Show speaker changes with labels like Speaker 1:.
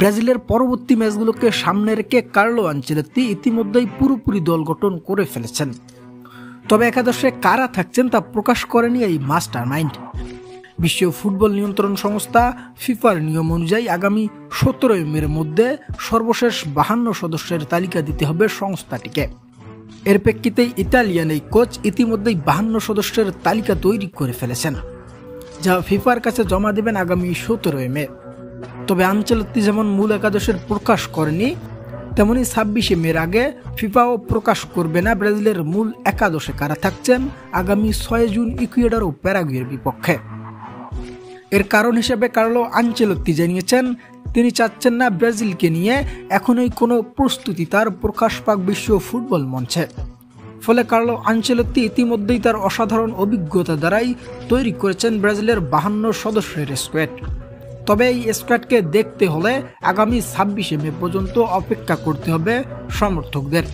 Speaker 1: ব্রাজিলের পরবর্তী ম্যাচগুলোকে সামনে রেখে কার্লো আনচেলত্তি ইতিমধ্যেই পুরোপুরি দল গঠন করে ফেলেছেন। তবে একাদশে কারা থাকছেন তা প্রকাশ করেনি এই মাস্টার মাইন্ড। বিশ্ব ফুটবল নিয়ন্ত্রণ সংস্থা ফিফার নিয়ম অনুযায়ী আগামী 17 মের মধ্যে সর্বশেষ 52 সদস্যের তালিকা দিতে হবে সংস্থাটিকে। এর প্রেক্ষিতেই ইতালিয়ান এই কোচ ইতিমধ্যেই 52 সদস্যের তালিকা তৈরি করে ফেলেছেন, যা ফিফার কাছে জমা দেবেন আগামী 17 মে। তবে আনচেলত্তি যেমন মূল একাদশের প্রকাশ করেনি, তেমনি 26 মের আগে ফিফাও প্রকাশ করবে না ব্রাজিলের মূল একাদশে কারা থাকছেন আগামী 6 জুন ইকুয়েডর ও প্যারাগুয়ের বিপক্ষে। এর কারণ হিসেবে কার্লো আনচেলত্তি জানিয়েছেন, তিনি চাচ্ছেন না ব্রাজিলকে নিয়ে এখনই কোনো প্রস্তুতি তার প্রকাশ পাক বিশ্ব ফুটবল মঞ্চে। ফলে কার্লো আনচেলত্তি ইতিমধ্যেই তার অসাধারণ অভিজ্ঞতা দ্বারাই তৈরি করেছেন ব্রাজিলের 52 সদস্যের স্কোয়াড। তবে এই স্কোয়াডকে দেখতে হলে আগামী 26 মে পর্যন্ত অপেক্ষা করতে হবে সমর্থকদের।